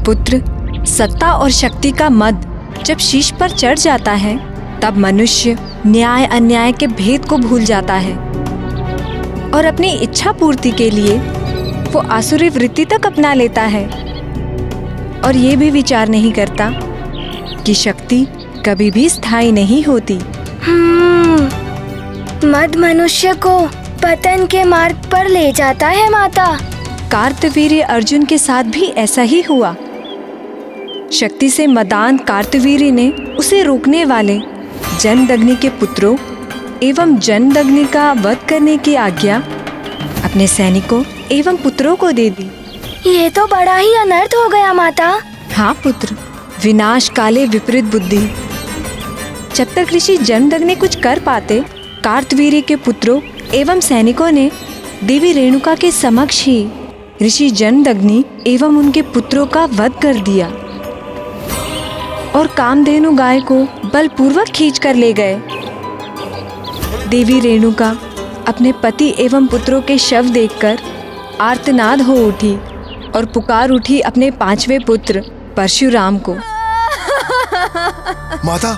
पुत्र, सत्ता और शक्ति का मद जब शीश पर चढ़ जाता है तब मनुष्य न्याय अन्याय के भेद को भूल जाता है और अपनी इच्छा पूर्ति के लिए वो आसुरी वृत्ति तक अपना लेता है और ये भी विचार नहीं करता कि शक्ति कभी भी स्थायी नहीं होती। मद मनुष्य को पतन के मार्ग पर ले जाता है माता। कार्तवीर्य अर्जुन के साथ भी ऐसा ही हुआ। शक्ति से मदान कार्तवीर्य ने उसे रोकने वाले जमदग्नि के पुत्रों एवं जमदग्नि का वध करने की आज्ञा अपने सैनिकों एवं पुत्रों को दे दी। ये तो बड़ा ही अनर्थ हो गया माता। हाँ पुत्र, विनाश काले विपरीत बुद्धि। जब तक ऋषि जमदग्नि कुछ कर पाते, कार्तवीर्य के पुत्रों एवं सैनिकों ने देवी रेणुका के समक्ष ही ऋषि जमदग्नि एवं उनके पुत्रों का वध कर दिया और कामधेनु गाय को बलपूर्वक खींच कर ले गए। देवी रेणुका अपने पति एवं पुत्रों के शव देखकर आर्तनाद हो उठी और पुकार उठी अपने 5वें पुत्र परशुराम को। माता,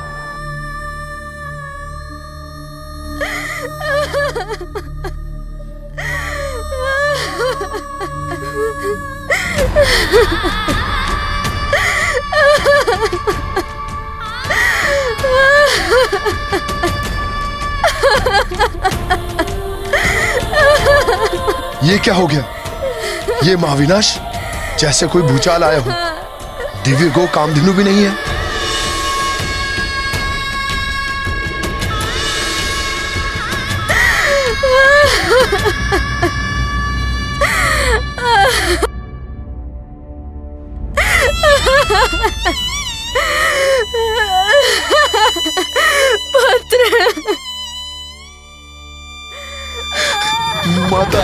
ये क्या हो गया? ये महाविनाश जैसे कोई भूचाल आया हो। दिव्य गो कामधेनु भी नहीं है। पुत्र, माता,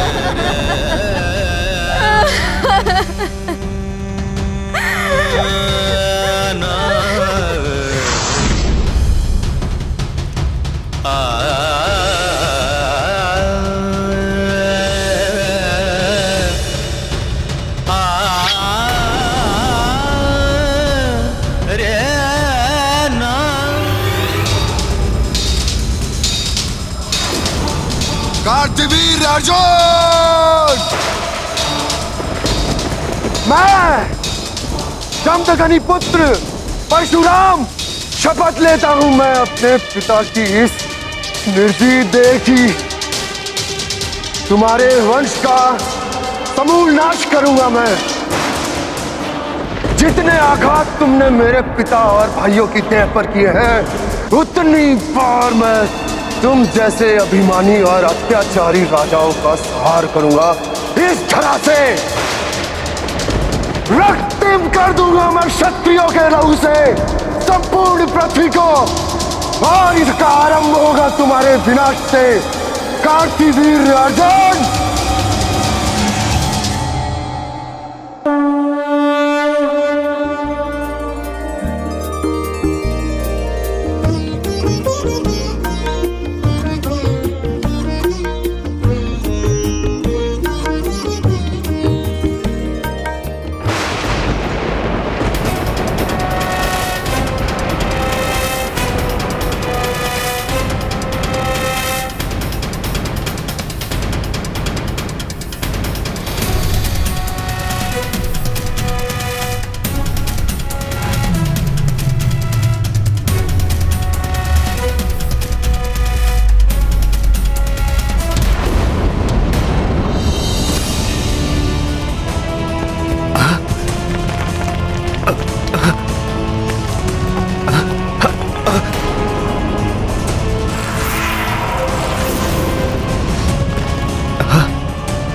कार्तवीर्य अर्जुन, मैं जमदग्नि पुत्र परशुराम शपथ लेता हूं, मैं अपने पिता की इस निर्जीव देह की तुम्हारे वंश का समूल नाश करूंगा। मैं जितने आघात तुमने मेरे पिता और भाइयों की देह पर किए हैं उतनी बार मैं तुम जैसे अभिमानी और अत्याचारी राजाओं का संहार करूंगा। इस धरा से रक्तिम कर दूंगा मैं क्षत्रियों के लहू से संपूर्ण पृथ्वी को, और इसका आरंभ होगा तुम्हारे विनाश से कार्तवीर्य अर्जुन।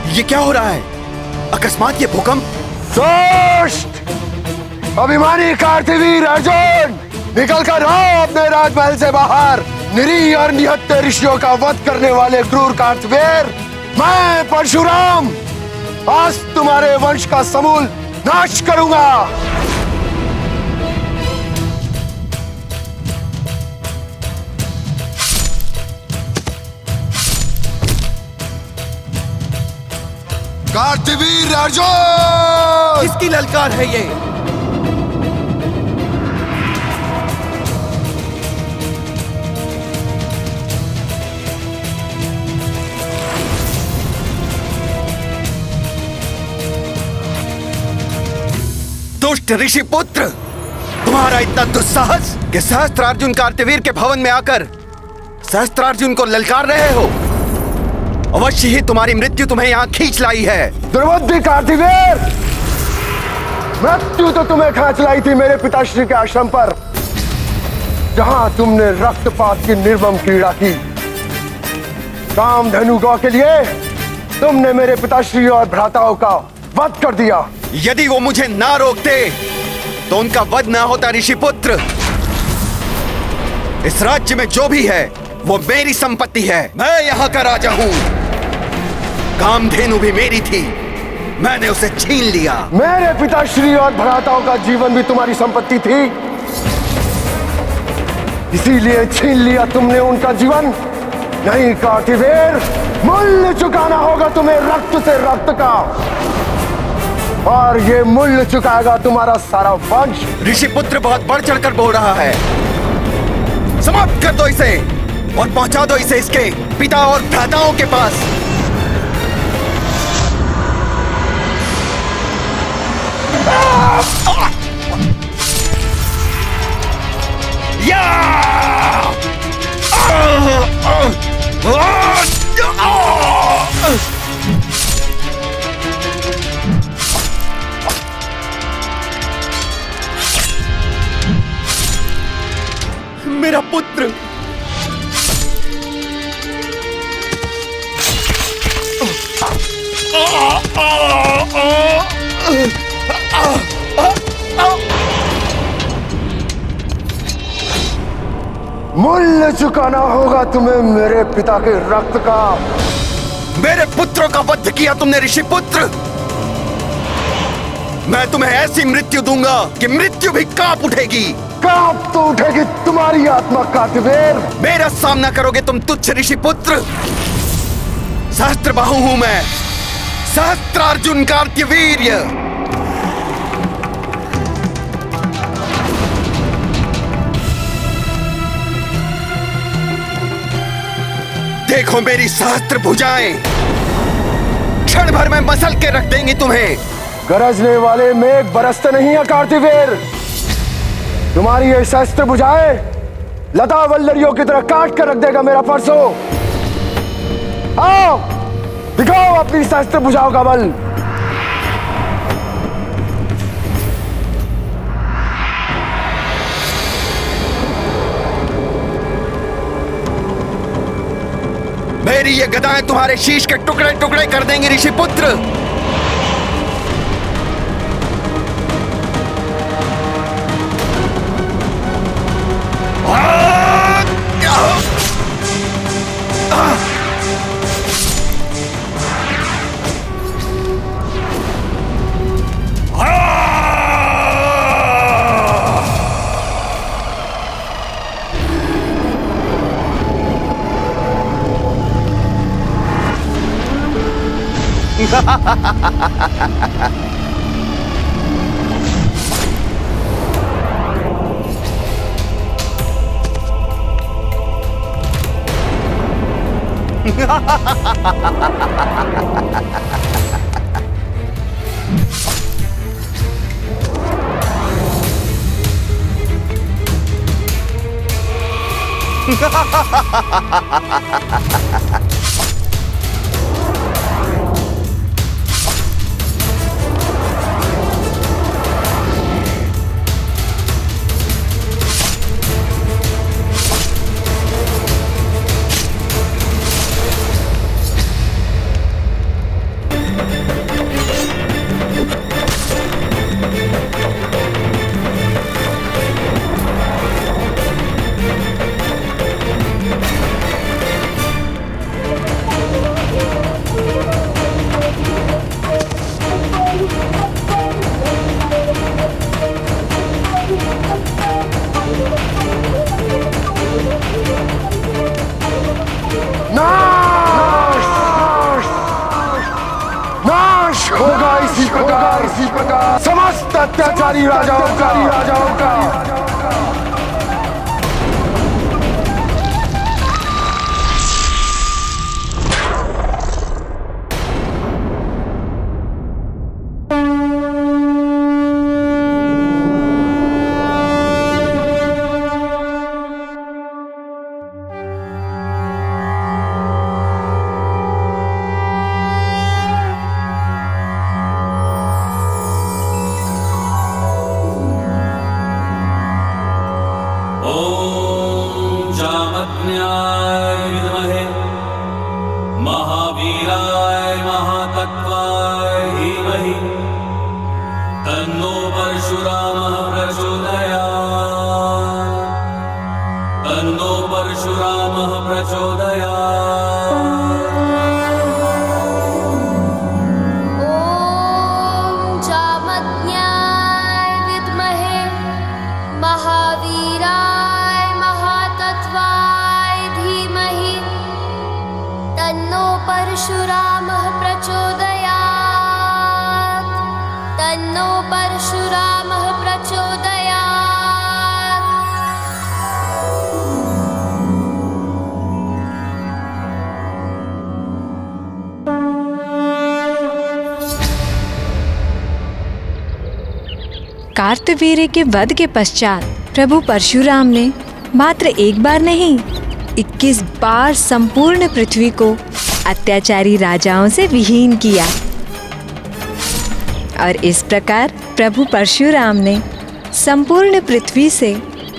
ये क्या हो रहा है? अकस्मात ये भूकंप। दुष्ट अभिमानी कार्तवीर्य अर्जुन, निकल कर आओ अपने राजमहल से बाहर। निरीह और निहत्थे ऋषियों का वध करने वाले क्रूर कार्तवीर्य, मैं परशुराम आज तुम्हारे वंश का समूल नाश करूंगा। कार्तवीर्य अर्जुन, किसकी ललकार है ये? दुष्ट ऋषि पुत्र, तुम्हारा इतना दुस्साहस कि सहस्त्रार्जुन कार्तवीर के भवन में आकर सहस्त्रार्जुन को ललकार रहे हो। अवश्य ही तुम्हारी मृत्यु तुम्हें यहाँ खींच लाई है। दुर्बुद्धि कार्तवीर, मृत्यु तो तुम्हें खींच लाई थी मेरे पिताश्री के आश्रम पर, जहां तुमने रक्तपात की निर्मम क्रीड़ा की। कामधेनु गौ के लिए तुमने मेरे पिताश्री और भ्राताओं का वध कर दिया। यदि वो मुझे ना रोकते तो उनका वध ना होता ऋषिपुत्र। इस राज्य में जो भी है वो मेरी संपत्ति है। मैं यहाँ का राजा हूँ। कामधेनु भी मेरी थी, मैंने उसे छीन लिया। मेरे पिताश्री और भ्राताओं का जीवन भी तुम्हारी संपत्ति थी, इसीलिए छीन लिया तुमने उनका जीवन। नहीं कार्तवीर, मूल्य चुकाना होगा तुम्हें रक्त से रक्त का, और ये मूल्य चुकाएगा तुम्हारा सारा वंश। ऋषिपुत्र बहुत बढ़ चढ़कर बोल रहा है। समाप्त कर दो इसे और पहुंचा दो इसे इसके पिता और भ्राताओं के पास। मेरा पुत्र, मूल्य चुकाना होगा तुम्हें मेरे पिता के रक्त का। मेरे पुत्रों का वध किया तुमने ऋषिपुत्र। मैं तुम्हें ऐसी मृत्यु दूंगा कि मृत्यु भी कांप उठेगी। कांप तो उठेगी तुम्हारी आत्मा कार्तवीर। मेरा सामना करोगे तुम तुच्छ ऋषिपुत्र। सहस्त्रबाहु हूं मैं, सहस्त्रार्जुन कार्तवीर्य। देखो मेरी सहस्त्र भुजाएं, क्षण भर में मसल के रख देंगी तुम्हें। गरजने वाले मेघ बरसते नहीं है कार्तवीर। तुम्हारी ये सहस्त्र भुजाएं लता वल्लरियों की तरह काट कर रख देगा मेरा परसों। आओ दिखाओ अपनी सहस्त्र भुजाओं का बल। मेरी ये गदाएं तुम्हारे शीश के टुकड़े टुकड़े कर देंगी ऋषिपुत्र। इसी प्रकार समस्त अत्याचारी राजाओं का कार्तवीर्य के वध के पश्चात प्रभु परशुराम ने मात्र एक बार नहीं 21 बार संपूर्ण पृथ्वी को अत्याचारी राजाओं से विहीन किया और इस प्रकार प्रभु परशुराम ने संपूर्ण पृथ्वी से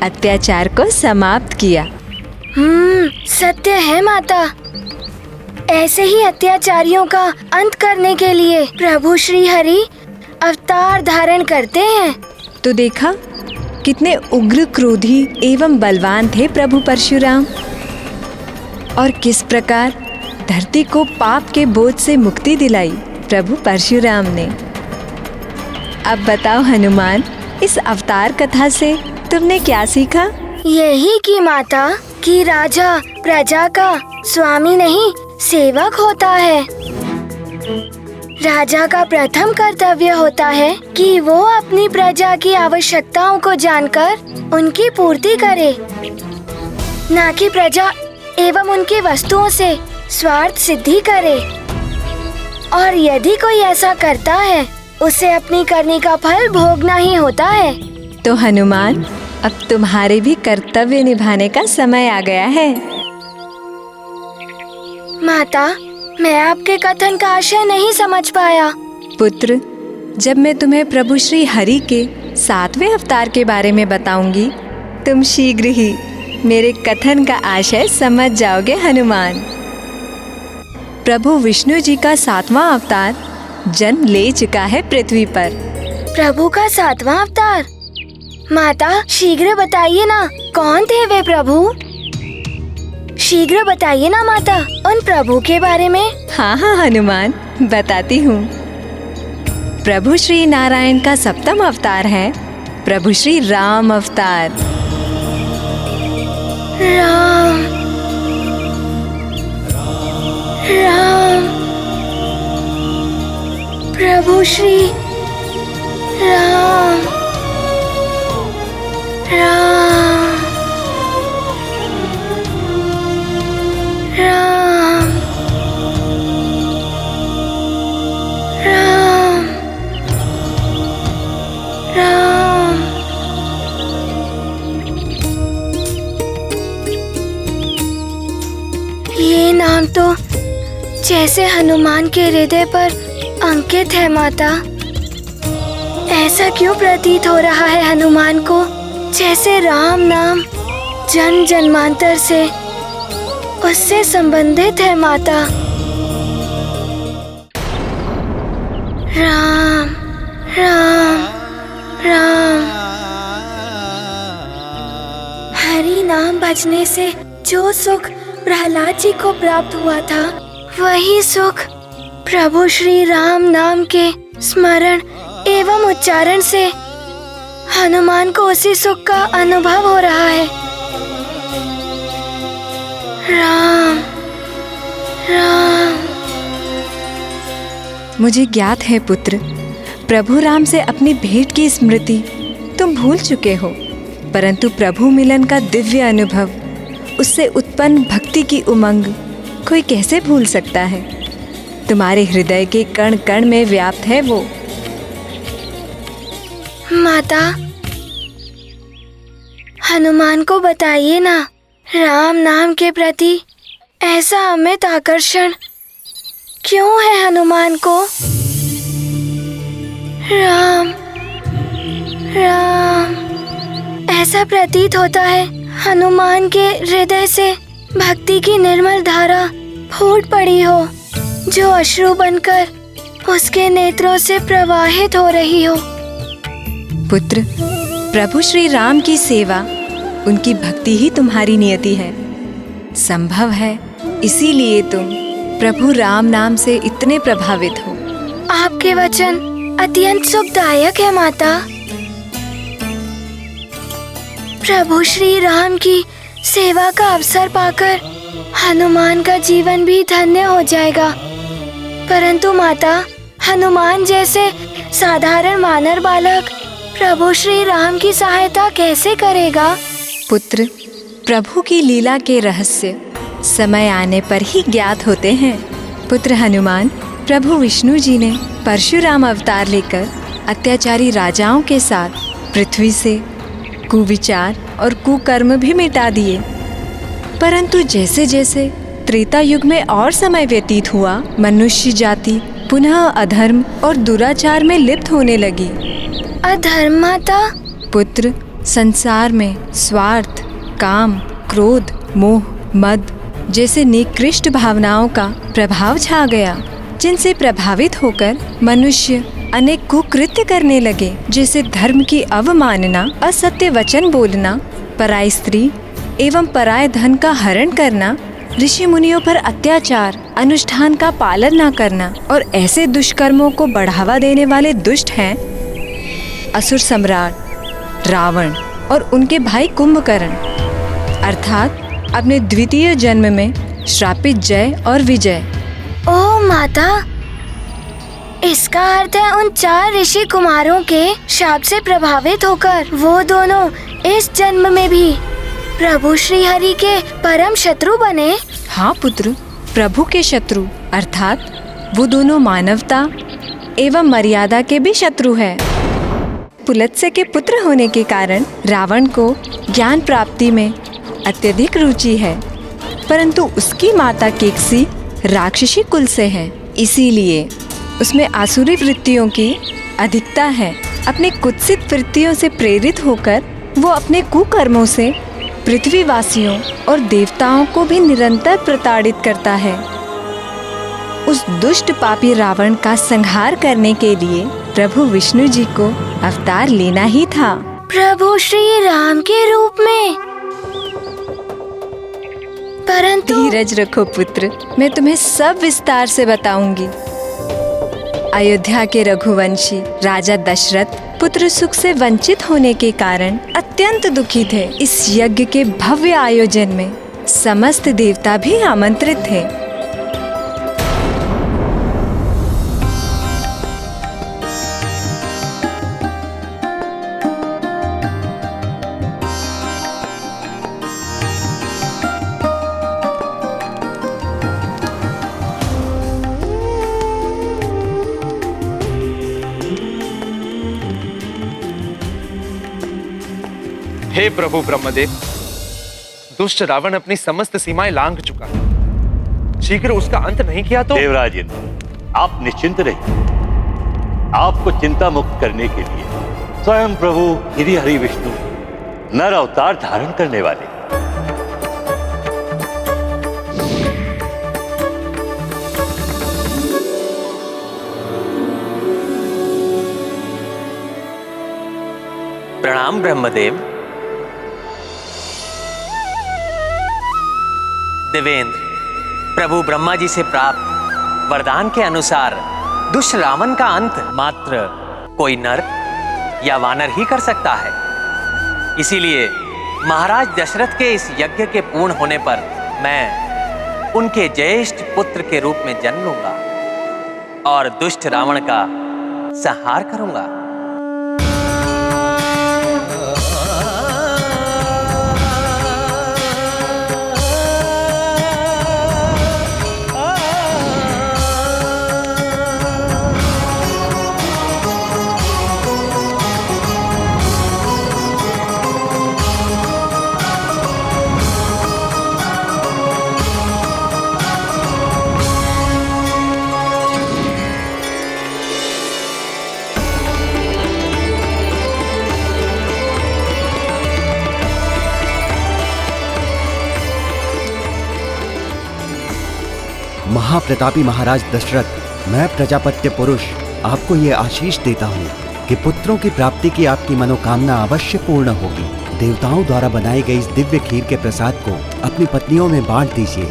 अत्याचार को समाप्त किया। सत्य है माता। ऐसे ही अत्याचारियों का अंत करने के लिए प्रभु श्री हरि अवतार धारण करते हैं। तो देखा कितने उग्र क्रोधी एवं बलवान थे प्रभु परशुराम और किस प्रकार धरती को पाप के बोझ से मुक्ति दिलाई प्रभु परशुराम ने। अब बताओ हनुमान, इस अवतार कथा से तुमने क्या सीखा? यही कि माता कि राजा प्रजा का स्वामी नहीं सेवक होता है। राजा का प्रथम कर्तव्य होता है कि वो अपनी प्रजा की आवश्यकताओं को जानकर उनकी पूर्ति करे, न कि प्रजा एवं उनकी वस्तुओं से स्वार्थ सिद्धि करे। और यदि कोई ऐसा करता है उसे अपनी करनी का फल भोगना ही होता है। तो हनुमान, अब तुम्हारे भी कर्तव्य निभाने का समय आ गया है। माता, मैं आपके कथन का आशय नहीं समझ पाया। पुत्र, जब मैं तुम्हें प्रभु श्री हरि के 7वें अवतार के बारे में बताऊंगी, तुम शीघ्र ही मेरे कथन का आशय समझ जाओगे हनुमान। प्रभु विष्णु जी का 7वां अवतार जन्म ले चुका है पृथ्वी पर। प्रभु का 7वां अवतार? माता, शीघ्र बताइए ना, कौन थे वे प्रभु? शीघ्र बताइए ना माता, उन प्रभु के बारे में। हाँ हनुमान, बताती हूँ। प्रभु श्री नारायण का 7वां अवतार है प्रभु श्री राम अवतार। राम राम प्रभु श्री राम राम राम राम राम। ये नाम तो जैसे हनुमान के हृदय पर अंकित है माता। ऐसा क्यों प्रतीत हो रहा है हनुमान को जैसे राम नाम जन्म जन्मांतर से उससे संबंधित है माता। राम राम राम। हरि नाम भजने से जो सुख प्रहलाद जी को प्राप्त हुआ था, वही सुख प्रभु श्री राम नाम के स्मरण एवं उच्चारण से हनुमान को उसी सुख का अनुभव हो रहा है। राम राम। मुझे ज्ञात है पुत्र, प्रभु राम से अपनी भेंट की स्मृति तुम भूल चुके हो, परंतु प्रभु मिलन का दिव्य अनुभव, उससे उत्पन्न भक्ति की उमंग कोई कैसे भूल सकता है? तुम्हारे हृदय के कण कण में व्याप्त है वो। माता, हनुमान को बताइए ना, राम नाम के प्रति ऐसा अमित आकर्षण क्यों है हनुमान को? राम राम। ऐसा प्रतीत होता है हनुमान के हृदय से भक्ति की निर्मल धारा फूट पड़ी हो, जो अश्रु बनकर उसके नेत्रों से प्रवाहित हो रही हो। पुत्र, प्रभु श्री राम की सेवा, उनकी भक्ति ही तुम्हारी नियति है। संभव है इसीलिए तुम प्रभु राम नाम से इतने प्रभावित हो। आपके वचन अत्यंत सुखदायक है माता। प्रभु श्री राम की सेवा का अवसर पाकर हनुमान का जीवन भी धन्य हो जाएगा। परंतु माता, हनुमान जैसे साधारण वानर बालक प्रभु श्री राम की सहायता कैसे करेगा? पुत्र, प्रभु की लीला के रहस्य समय आने पर ही ज्ञात होते हैं। पुत्र हनुमान, प्रभु विष्णु जी ने परशुराम अवतार लेकर अत्याचारी राजाओं के साथ पृथ्वी से कुविचार और कुकर्म भी मिटा दिए। परंतु जैसे जैसे त्रेता युग में और समय व्यतीत हुआ, मनुष्य जाति पुनः अधर्म और दुराचार में लिप्त होने लगी। अधर्म माता? पुत्र, संसार में स्वार्थ, काम, क्रोध, मोह, मद जैसे निकृष्ट भावनाओं का प्रभाव छा गया, जिनसे प्रभावित होकर मनुष्य अनेक कुकृत्य करने लगे, जैसे धर्म की अवमानना, असत्य वचन बोलना, पराई स्त्री एवं पराये धन का हरण करना, ऋषि मुनियों पर अत्याचार, अनुष्ठान का पालन न करना। और ऐसे दुष्कर्मों को बढ़ावा देने वाले दुष्ट हैं असुर सम्राट रावण और उनके भाई कुंभकर्ण, अर्थात अपने द्वितीय जन्म में श्रापित जय और विजय। ओह माता, इसका अर्थ है उन 4 ऋषि कुमारों के शाप से प्रभावित होकर वो दोनों इस जन्म में भी प्रभु श्री हरि के परम शत्रु बने। हाँ पुत्र, प्रभु के शत्रु, अर्थात वो दोनों मानवता एवं मर्यादा के भी शत्रु है। पुलत्स्य के पुत्र होने के कारण रावण को ज्ञान प्राप्ति में अत्यधिक रुचि है, परंतु उसकी माता केकसी राक्षसी कुल से है, इसीलिए उसमें आसुरी वृत्तियों की अधिकता है। अपने कुत्सित वृत्तियों से प्रेरित होकर वो अपने कुकर्मों से पृथ्वीवासियों और देवताओं को भी निरंतर प्रताड़ित करता है। उस दुष्ट पापी रावण का संहार करने के लिए प्रभु विष्णु जी को अवतार लेना ही था। प्रभु श्री राम के रूप में? परंतु धीरज रखो पुत्र, मैं तुम्हें सब विस्तार से बताऊंगी। अयोध्या के रघुवंशी राजा दशरथ पुत्र सुख से वंचित होने के कारण अत्यंत दुखी थे। इस यज्ञ के भव्य आयोजन में समस्त देवता भी आमंत्रित थे। हे प्रभु ब्रह्मदेव, दुष्ट रावण अपनी समस्त सीमाएं लांघ चुका है। शीघ्र उसका अंत नहीं किया तो। देवराज इंद्र, आप निश्चिंत रहिए। आपको चिंता मुक्त करने के लिए स्वयं प्रभु श्री हरि विष्णु नर अवतार धारण करने वाले। प्रणाम ब्रह्मदेव। देवेंद्र, प्रभु ब्रह्मा जी से प्राप्त वरदान के अनुसार दुष्ट रावण का अंत मात्र कोई नर या वानर ही कर सकता है। इसीलिए महाराज दशरथ के इस यज्ञ के पूर्ण होने पर मैं उनके ज्येष्ठ पुत्र के रूप में जन्म लूंगा और दुष्ट रावण का संहार करूंगा। महाप्रतापी महाराज दशरथ, मैं प्रजापत्य पुरुष आपको ये आशीष देता हूँ कि पुत्रों की प्राप्ति की आपकी मनोकामना अवश्य पूर्ण होगी। देवताओं द्वारा बनाई गई इस दिव्य खीर के प्रसाद को अपनी पत्नियों में बांट दीजिए।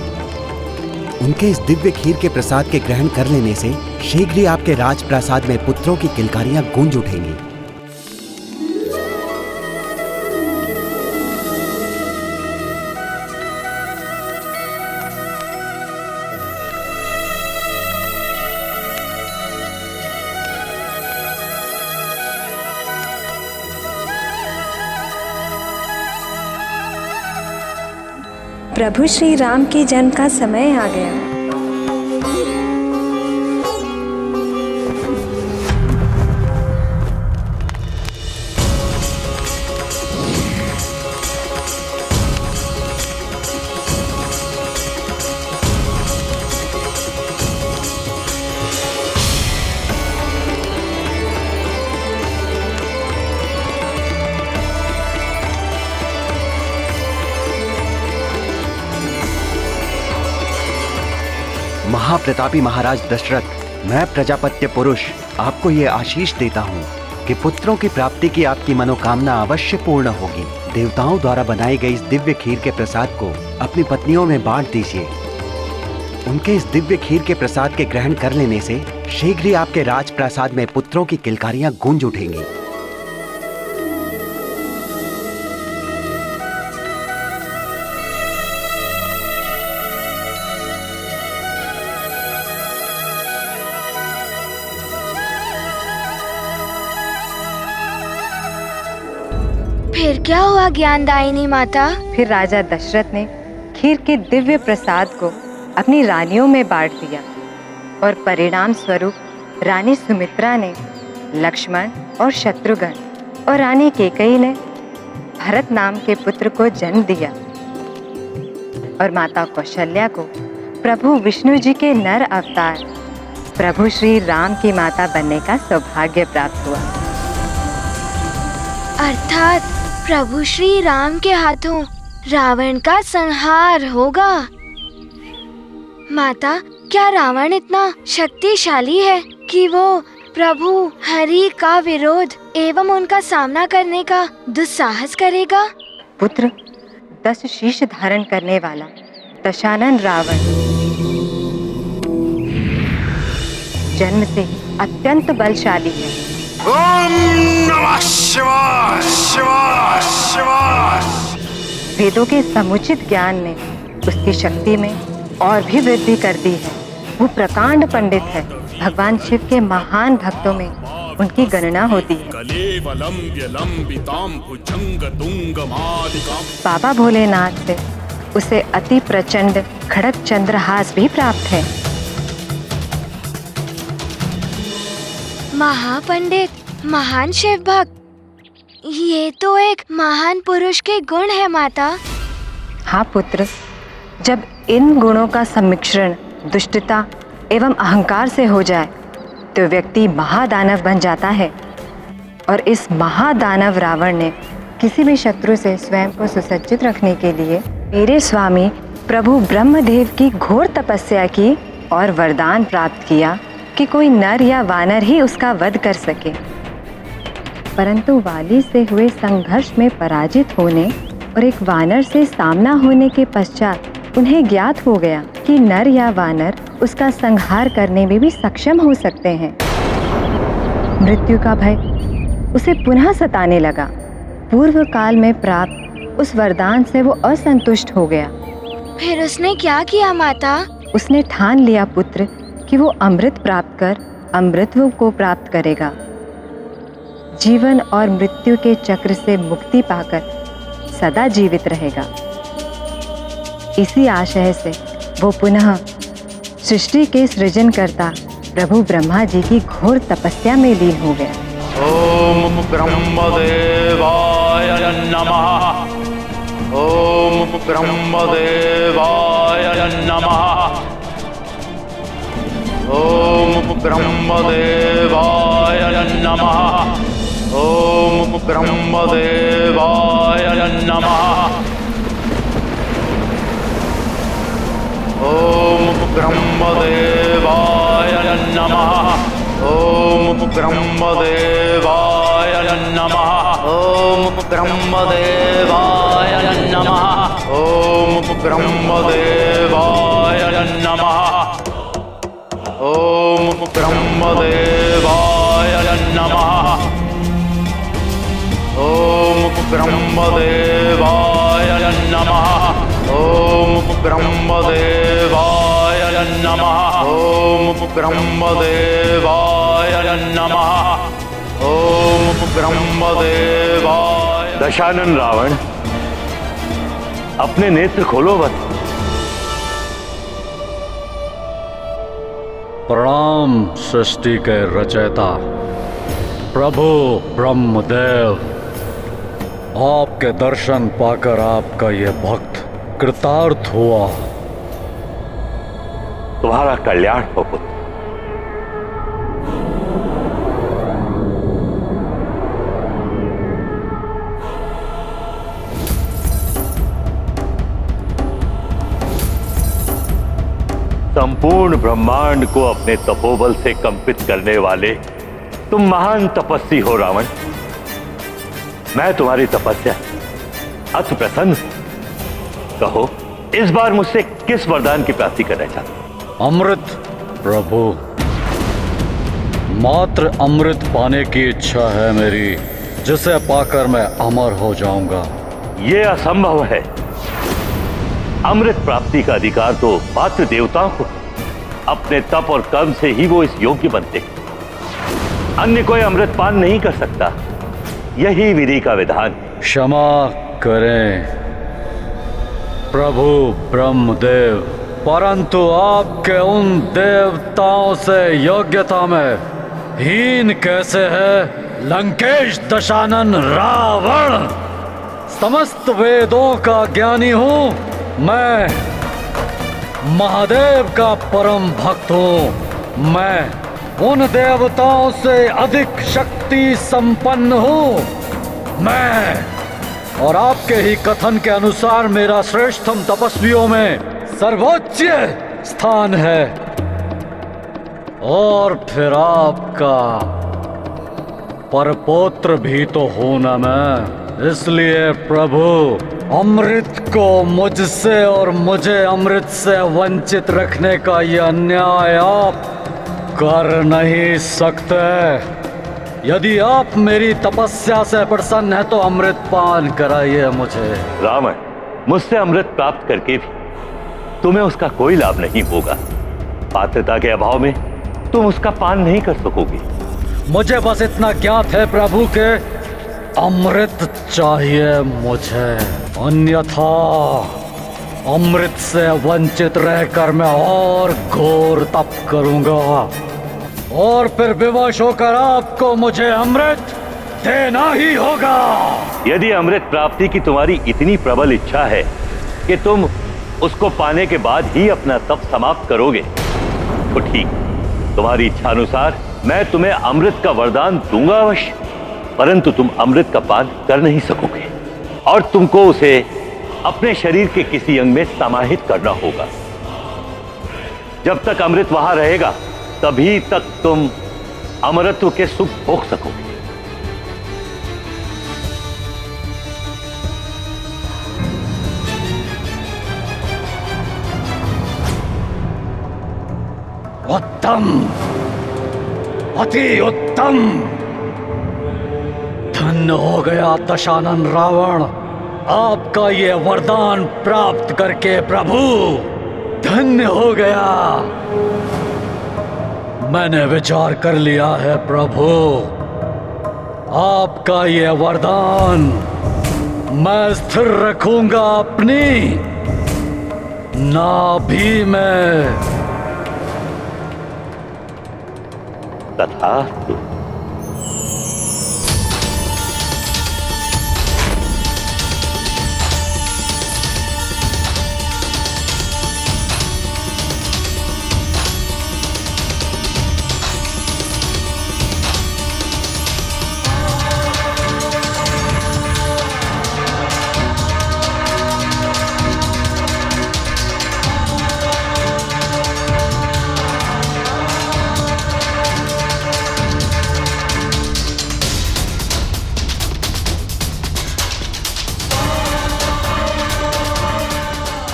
उनके इस दिव्य खीर के प्रसाद के ग्रहण कर लेने से शीघ्र ही आपके राजप्रासाद में पुत्रों की किलकारियां गूंज उठेंगी। प्रभु श्री राम के जन्म का समय आ गया। महाप्रतापी महाराज दशरथ, मैं प्रजापत्य पुरुष आपको ये आशीष देता हूँ कि पुत्रों की प्राप्ति की आपकी मनोकामना अवश्य पूर्ण होगी। देवताओं द्वारा बनाई गई इस दिव्य खीर के प्रसाद को अपनी पत्नियों में बांट दीजिए। उनके इस दिव्य खीर के प्रसाद के ग्रहण कर लेने से शीघ्र ही आपके राजप्रासाद में पुत्रों की किलकारियां गूंज उठेंगी। फिर क्या हुआ ज्ञानदायिनी माता? फिर राजा दशरथ ने खीर के दिव्य प्रसाद को अपनी रानियों में बांट दिया और परिणाम स्वरूप रानी सुमित्रा ने लक्ष्मण और शत्रुघ्न और रानी केकई ने भरत नाम के पुत्र को जन्म दिया और माता कौशल्या को प्रभु विष्णु जी के नर अवतार प्रभु श्री राम की माता बनने का सौभाग्य प्राप्त हुआ। अर्थात प्रभु श्री राम के हाथों रावण का संहार होगा। माता, क्या रावण इतना शक्तिशाली है कि वो प्रभु हरि का विरोध एवं उनका सामना करने का दुस्साहस करेगा? पुत्र, 10 शीश धारण करने वाला दशानन रावण जन्म से ही अत्यंत बलशाली है। ओम नमः शिवाय शिवाय शिवाय। वेदों के समुचित ज्ञान ने उसकी शक्ति में और भी वृद्धि कर दी है। वो प्रकांड पंडित है। भगवान शिव के महान भक्तों में उनकी गणना होती है। बाबा भोलेनाथ से उसे अति प्रचंड खड़ग चंद्रहास भी प्राप्त है। महापंडित, महान शिव भक्त, ये तो एक महान पुरुष के गुण है माता। हाँ पुत्र, जब इन गुणों का सम्मिश्रण दुष्टता एवं अहंकार से हो जाए तो व्यक्ति महादानव बन जाता है। और इस महादानव रावण ने किसी भी शत्रु से स्वयं को सुसज्जित रखने के लिए मेरे स्वामी प्रभु ब्रह्मदेव की घोर तपस्या की और वरदान प्राप्त किया कि कोई नर या वानर ही उसका वध कर सके। परंतु वाली से हुए संघर्ष में पराजित होने और एक वानर से सामना होने के पश्चात उन्हें ज्ञात हो गया कि नर या वानर उसका संहार करने में भी सक्षम हो सकते हैं। मृत्यु का भय उसे पुनः सताने लगा। पूर्व काल में प्राप्त उस वरदान से वो असंतुष्ट हो गया। फिर उसने क्या किया माता? उसने ठान लिया पुत्र कि वो अमृत प्राप्त कर अमृतत्व को प्राप्त करेगा। जीवन और मृत्यु के चक्र से मुक्ति पाकर सदा जीवित रहेगा। इसी आशय से वो पुनः सृष्टि के सृजनकर्ता प्रभु ब्रह्मा जी की घोर तपस्या में लीन हो गया। ओम ब्रह्मदेवाय नमः। ओम ब्रह्मदेवाय नमः। ओम ब्रह्मदेवाय नमः। ओम ब्रह्मदेवाय नमः। ओम ब्रह्मदेवाय नमः। ओम ब्रह्मदेवाय नमः। ओम ब्रह्मदेवाय नमः। ओम ब्रह्मदेवाय नमः। ओम ब्रह्मदेवाय नमः। ओम ब्रह्मदेवाय नमः। ओम ब्रह्मदेवाय नमः। ओम ब्रह्मदेवाय नमः। ओम ब्रह्मदेवाय। दशानन रावण, अपने नेत्र खोलो बस। प्रणाम सृष्टि के रचयिता प्रभु ब्रह्मदेव। आपके दर्शन पाकर आपका यह भक्त कृतार्थ हुआ। तुम्हारा कल्याण हो पुत्र। संपूर्ण ब्रह्मांड को अपने तपोबल से कंपित करने वाले तुम महान तपस्वी हो रावण। मैं तुम्हारी तपस्या अति प्रसन्न हूं। कहो, इस बार मुझसे किस वरदान की प्राप्ति करना चाहते हो? अमृत प्रभु, मात्र अमृत पाने की इच्छा है मेरी, जिसे पाकर मैं अमर हो जाऊंगा। यह असंभव है। अमृत प्राप्ति का अधिकार तो मात्र देवताओं को, अपने तप और कर्म से ही वो इस योग्य बनते हैं। अन्य कोई अमृत पान नहीं कर सकता। यही विधि का विधान। क्षमा करें प्रभु ब्रह्मदेव, परंतु आपके उन देवताओं से योग्यता में हीन कैसे है लंकेश दशानन रावण। समस्त वेदों का ज्ञानी हूं मैं, महादेव का परम भक्त हूं मैं, उन देवताओं से अधिक शक्ति संपन्न हूं मैं, और आपके ही कथन के अनुसार मेरा श्रेष्ठतम तपस्वियों में सर्वोच्च स्थान है। और फिर आपका परपौत्र भी तो हूं ना मैं। इसलिए प्रभु, अमृत को मुझसे और मुझे अमृत से वंचित रखने का यह अन्याय आप कर नहीं सकते। यदि आप मेरी तपस्या से प्रसन्न हैं तो अमृत पान कराइए मुझे। रावण, मुझसे अमृत प्राप्त करके भी तुम्हें उसका कोई लाभ नहीं होगा। पात्रता के अभाव में तुम उसका पान नहीं कर सकोगे। मुझे बस इतना ज्ञात है प्रभु के अमृत चाहिए मुझे, अन्यथा अमृत से वंचित रहकर मैं और घोर तप करूंगा, और फिर विवश होकर आपको मुझे अमृत देना ही होगा। यदि अमृत प्राप्ति की तुम्हारी इतनी प्रबल इच्छा है कि तुम उसको पाने के बाद ही अपना तप समाप्त करोगे, तो ठीक, तुम्हारी इच्छा अनुसार मैं तुम्हें अमृत का वरदान दूंगा अवश्य, परंतु तुम अमृत का पान कर नहीं सकोगे और तुमको उसे अपने शरीर के किसी अंग में समाहित करना होगा। जब तक अमृत वहां रहेगा तभी तक तुम अमरत्व के सुख भोग सकोगे। उत्तम, अति उत्तम। धन्य हो गया दशानन रावण, आपका ये वरदान प्राप्त करके प्रभु धन्य हो गया। मैंने विचार कर लिया है प्रभु, आपका ये वरदान मैं स्थिर रखूंगा अपनी नाभि में। तथास्तु।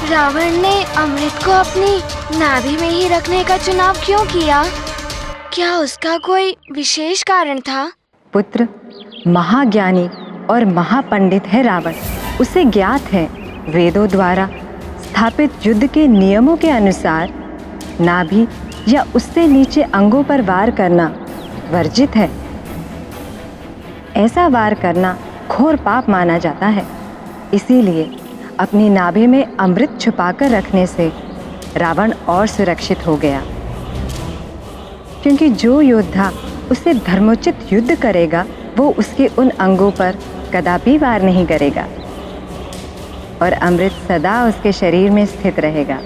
रावण ने अमृत को अपनी नाभि में ही रखने का चुनाव क्यों किया? क्या उसका कोई विशेष कारण था? पुत्र महाज्ञानी और महापंडित है रावण। उसे ज्ञात है वेदों द्वारा स्थापित युद्ध के नियमों के अनुसार नाभि या उससे नीचे अंगों पर वार करना वर्जित है। ऐसा वार करना घोर पाप माना जाता है। इसीलिए अपनी नाभि में अमृत छुपाकर रखने से रावण और सुरक्षित हो गया, क्योंकि जो योद्धा उससे धर्मोचित युद्ध करेगा वो उसके उन अंगों पर कदापि वार नहीं करेगा और अमृत सदा उसके शरीर में स्थित रहेगा।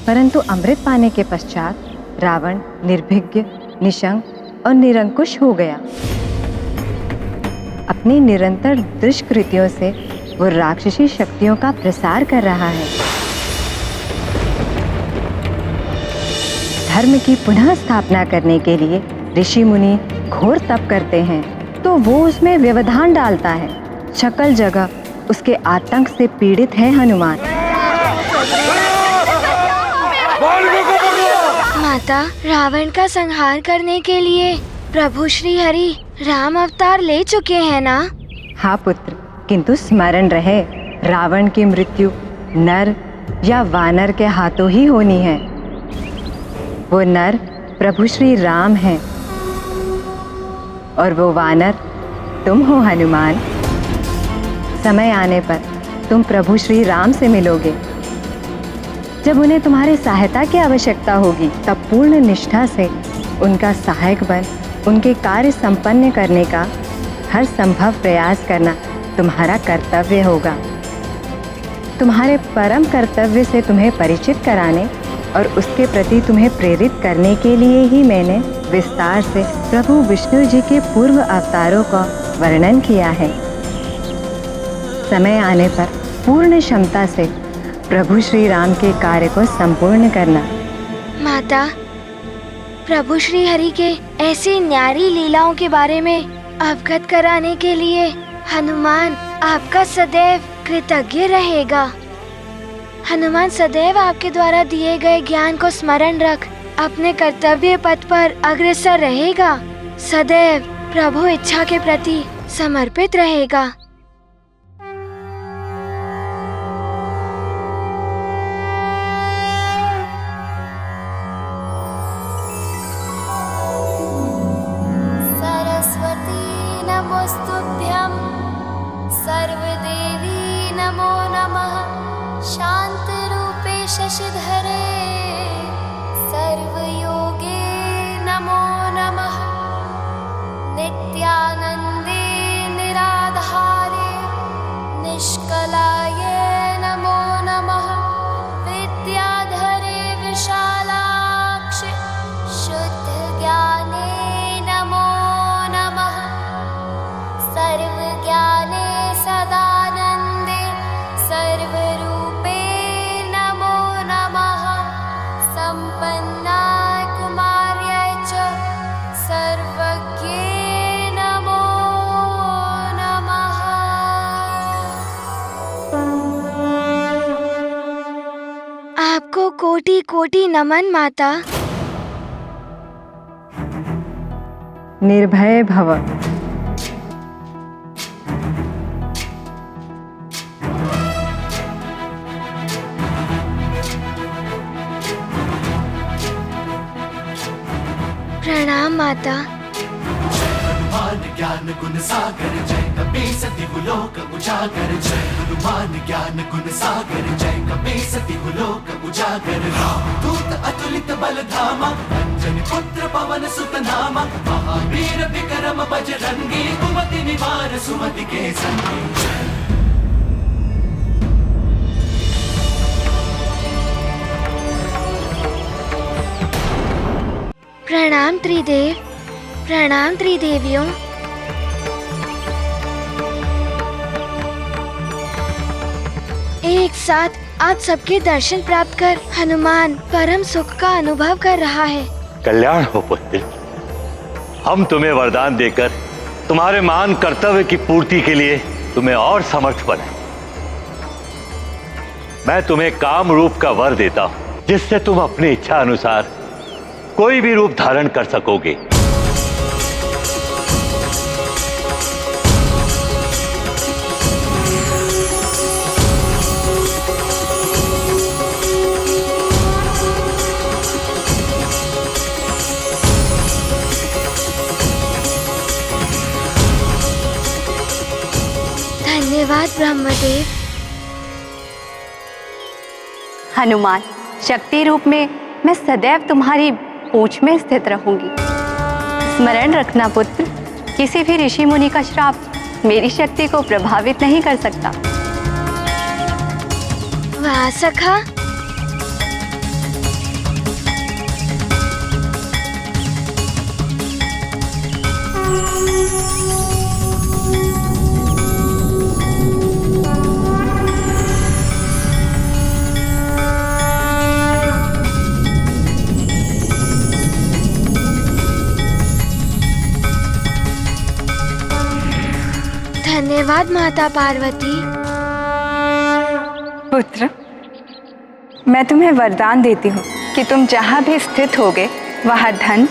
परंतु अमृत पाने के पश्चात रावण निर्भीज्ञ, निशंक और निरंकुश हो गया। अपनी निरंतर दुष्कृत्यों से वो राक्षसी शक्तियों का प्रसार कर रहा है। धर्म की पुनः स्थापना करने के लिए ऋषि मुनि घोर तप करते हैं, तो वो उसमें व्यवधान डालता है। सकल जगह उसके आतंक से पीड़ित है हनुमान। माता, रावण का संहार करने के लिए प्रभु श्री हरि राम अवतार ले चुके हैं ना? हाँ पुत्र, किंतु स्मरण रहे, रावण की मृत्यु नर या वानर के हाथों ही होनी है। वो नर प्रभु श्री राम हैं और वो वानर तुम हो हनुमान। समय आने पर तुम प्रभु श्री राम से मिलोगे। जब उन्हें तुम्हारी सहायता की आवश्यकता होगी, तब पूर्ण निष्ठा से उनका सहायक बन उनके कार्य संपन्न करने का हर संभव प्रयास करना तुम्हारा कर्तव्य होगा। तुम्हारे परम कर्तव्य से तुम्हें परिचित कराने और उसके प्रति तुम्हें प्रेरित करने के लिए ही मैंने विस्तार से प्रभु विष्णु जी के पूर्व अवतारों का वर्णन किया है। समय आने पर पूर्ण क्षमता से प्रभु श्री राम के कार्य को संपूर्ण करना। माता, प्रभु श्री हरि के ऐसी न्यारी लीलाओं के बारे में अवगत कराने के लिए हनुमान आपका सदैव कृतज्ञ रहेगा। हनुमान सदैव आपके द्वारा दिए गए ज्ञान को स्मरण रख अपने कर्तव्य पथ पर अग्रसर रहेगा। सदैव प्रभु इच्छा के प्रति समर्पित रहेगा। सरस्वती नमोस्तुभ्यं, सर्वदेवी नमो नमः, शान्तरूपे शशिधरे सर्वयोगे नमो नमः, नित्यानन्दे निराधारे निष्कलाय नमो नमः, विद्याधरे विशालाक्षि शुद्धज्ञाने नमो नमः, सर्वज्ञाने सदानन्दे सर्वरूपे नमो नमः, सम्पन्नाय कुमार्याय च सर्वज्ञे नमो नमः। आपको कोटि कोटि नमन माता। निर्भय भव। प्रणाम माता। हनुमान ज्ञान गुण सागर जय कपीस तिहु लोक उजागर, जय हनुमान ज्ञान गुण सागर जय कपीस तिहु लोक उजागर। दूत अतुलित बल धामा, अंजनी पुत्र पवन सुत नामा, महावीर विक्रम बजरंगी, कुमति निवार सुमति के संगी। प्रणाम त्रिदेव, प्रणाम त्रिदेवियों। एक साथ आप सबके दर्शन प्राप्त कर हनुमान परम सुख का अनुभव कर रहा है। कल्याण हो पुत्र। हम तुम्हें वरदान देकर तुम्हारे महान कर्तव्य की पूर्ति के लिए तुम्हें और समर्थ बनाए। मैं तुम्हें काम रूप का वर देता हूं, जिससे तुम अपनी इच्छा अनुसार कोई भी रूप धारण कर सकोगे। धन्यवाद ब्रह्मदेव। हनुमान, शक्ति रूप में मैं सदैव तुम्हारी पूंछ में स्थित रहूंगी। स्मरण रखना पुत्र, किसी भी ऋषि मुनि का श्राप मेरी शक्ति को प्रभावित नहीं कर सकता। वाह सखा। धन्यवाद माता पार्वती। पुत्र, मैं तुम्हें वरदान देती हूँ कि तुम जहाँ भी स्थित होगे वहाँ धन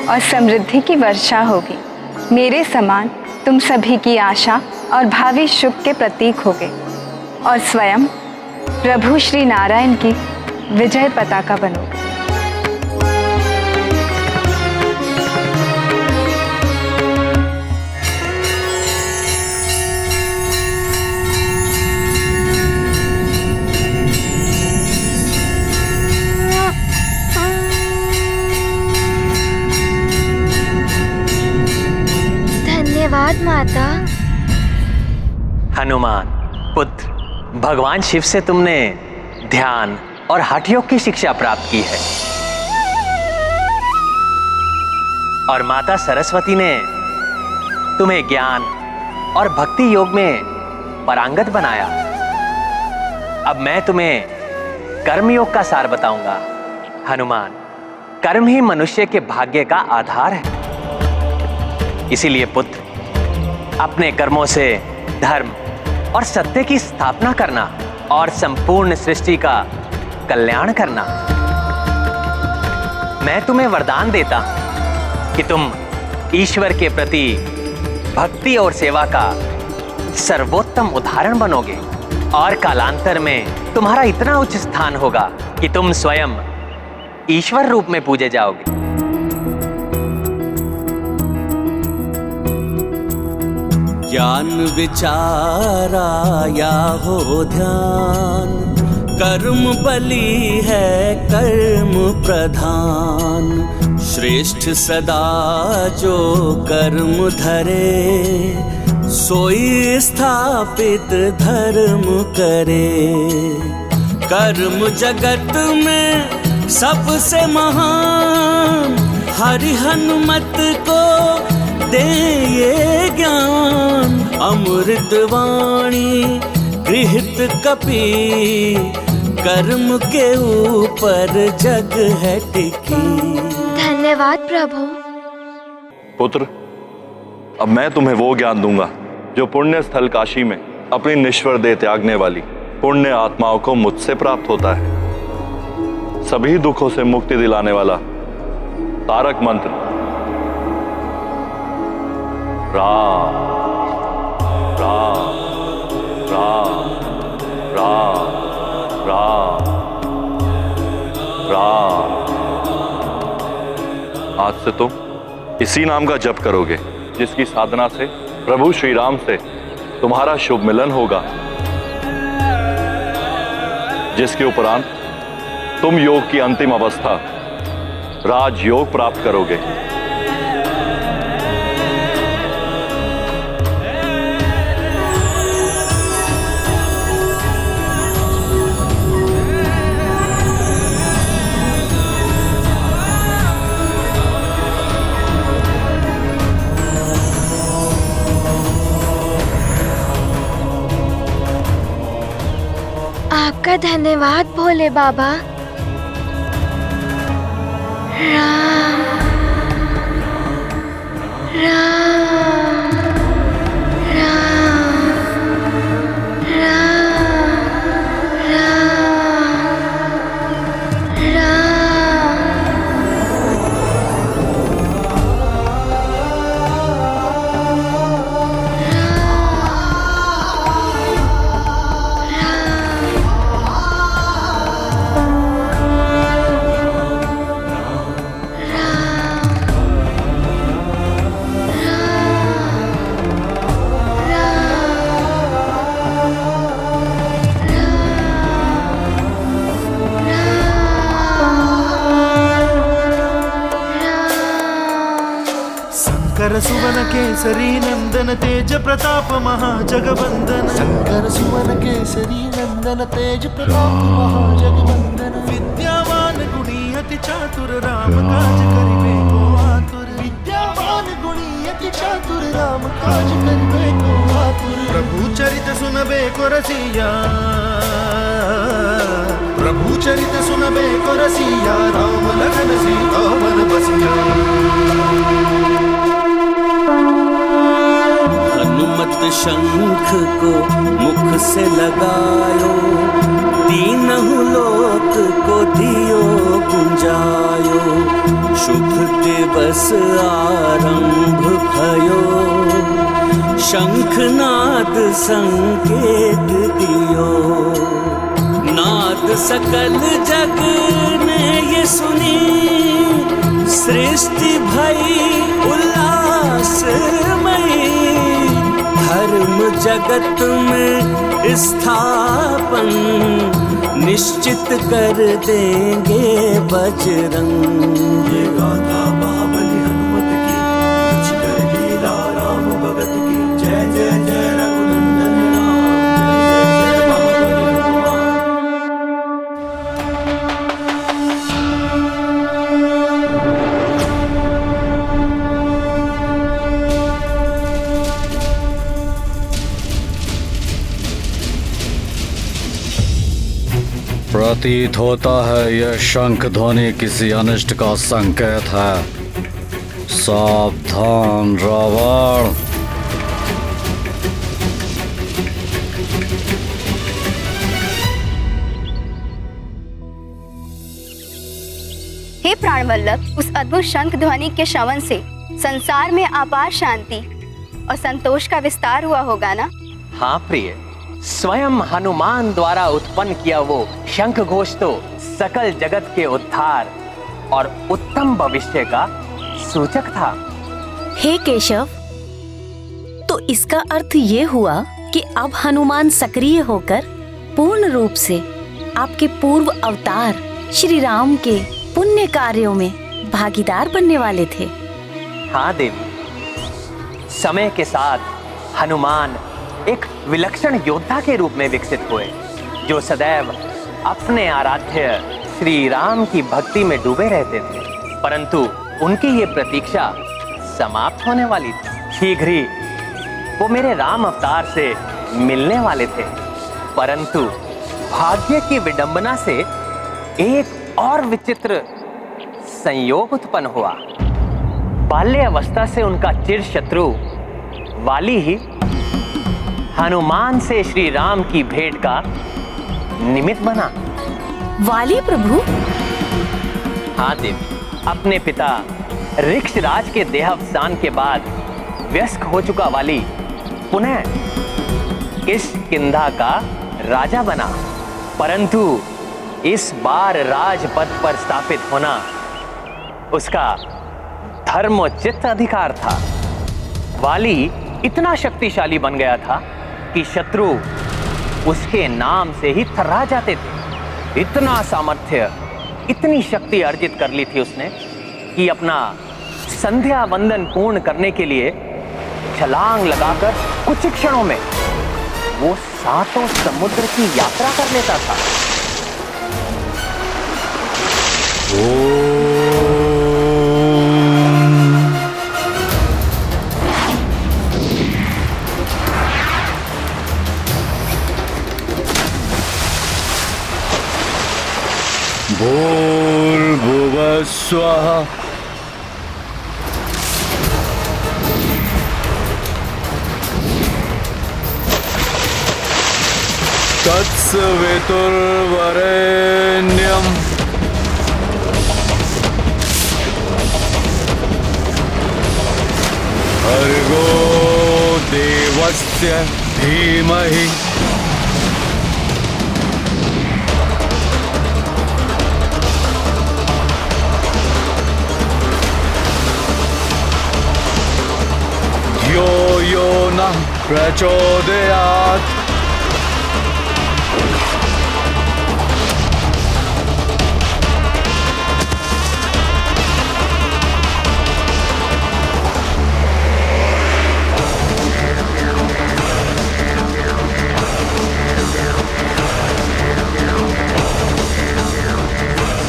और समृद्धि की वर्षा होगी। मेरे समान तुम सभी की आशा और भावी शुभ के प्रतीक होगे और स्वयं प्रभु श्री नारायण की विजय पताका बनोगे। धन्यवाद माता। हनुमान पुत्र, भगवान शिव से तुमने ध्यान और हठ योग की शिक्षा प्राप्त की है और माता सरस्वती ने तुम्हें ज्ञान और भक्ति योग में पारंगत बनाया। अब मैं तुम्हें कर्म योग का सार बताऊंगा। हनुमान, कर्म ही मनुष्य के भाग्य का आधार है। इसीलिए पुत्र, अपने कर्मों से धर्म और सत्य की स्थापना करना और संपूर्ण सृष्टि का कल्याण करना। मैं तुम्हें वरदान देता हूं कि तुम ईश्वर के प्रति भक्ति और सेवा का सर्वोत्तम उदाहरण बनोगे और कालांतर में तुम्हारा इतना उच्च स्थान होगा कि तुम स्वयं ईश्वर रूप में पूजे जाओगे। ज्ञान विचारा या हो ध्यान, कर्म बलि है कर्म प्रधान। श्रेष्ठ सदा जो कर्म धरे, सोई स्थापित धर्म करे। कर्म जगत में सबसे महान, हरि हनुमत को दे ये ज्ञान। अमृत वाणी गृहित कपि, कर्म के ऊपर जग है टिकी। धन्यवाद प्रभु। पुत्र, अब मैं तुम्हें वो ज्ञान दूंगा जो पुण्य स्थल काशी में अपनी निश्वर देह त्यागने वाली पुण्य आत्माओं को मुझसे प्राप्त होता है। सभी दुखों से मुक्ति दिलाने वाला तारक मंत्र राम राम राम राम राम राम। आज से तुम इसी नाम का जप करोगे, जिसकी साधना से प्रभु श्री राम से तुम्हारा शुभ मिलन होगा, जिसके उपरांत तुम योग की अंतिम अवस्था राजयोग प्राप्त करोगे। आपका धन्यवाद भोले बाबा। राम राम राम राम राम। शंकर सुवन केसरी नंदन तेज प्रताप महाजगवंदन। शंकर सुवन केसरी नंदन तेज प्रताप महाजगवंदन। विद्यावान गुणी अति चातुर राम काज करिबे को आतुर। विद्यावान गुणी अति चातुर राम काज करिबे को आतुर। प्रभु चरित सुनबे को रसिया, प्रभु चरित सुनबे को रसिया। राम लखन सीता मन बसिया। महत शंख को मुख से लगायो, तीनहु लोक को दियो गुंजायो। शुभ दिवस आरंभ भयो, शंखनाद संकेत दियो। नाद सकल जग ने ये सुनी, सृष्टि भई उल्लासमयी। धर्म जगत में स्थापन निश्चित कर देंगे बजरंग। ये गाथा महाबली हनुमत की, कुछ कर लीला राम भगत की। जय जय जय रघुनंदन राम, जय जय जय महाबली हनुमान। प्रतीत होता है यह शंख ध्वनि किसी अनिष्ट का संकेत है। सावधान रावण। हे प्राणवल्लभ, उस अद्भुत शंख ध्वनि के श्रवण से संसार में अपार शांति और संतोष का विस्तार हुआ होगा ना? हाँ प्रिय, स्वयं हनुमान द्वारा उत्पन्न किया वो शंख घोष तो सकल जगत के उद्धार और उत्तम भविष्य का सूचक था। हे केशव, तो इसका अर्थ ये हुआ कि अब हनुमान सक्रिय होकर पूर्ण रूप से आपके पूर्व अवतार श्री राम के पुण्य कार्यों में भागीदार बनने वाले थे। हाँ देवी, समय के साथ हनुमान एक विलक्षण योद्धा के रूप में विकसित हुए, जो सदैव अपने आराध्य श्री राम की भक्ति में डूबे रहते थे। परंतु उनकी ये प्रतीक्षा समाप्त होने वाली थी। शीघ्र ही वो मेरे राम अवतार से मिलने वाले थे, परंतु भाग्य की विडंबना से एक और विचित्र संयोग उत्पन्न हुआ। बाल्य अवस्था से उनका चिर शत्रु वाली ही हनुमान से श्री राम की भेंट का निमित्त बना। वाली प्रभु? हाँ देवी, अपने पिता ऋक्षराज के देहावसान के बाद व्यस्क हो चुका वाली पुनः इस किंधा का राजा बना, परंतु इस बार राजपद पर स्थापित होना उसका धर्मोचित अधिकार था। वाली इतना शक्तिशाली बन गया था कि शत्रु उसके नाम से ही थर्रा जाते थे। इतना सामर्थ्य, इतनी शक्ति अर्जित कर ली थी उसने कि अपना संध्या वंदन पूर्ण करने के लिए छलांग लगाकर कुछ क्षणों में वो 7 समुद्र की यात्रा कर लेता था। भूर्भुवः स्वः। तत्सवितुर्वरेण्यम्। भर्गो देवस्य धीमहि। यो यो नः प्रचोदयात्।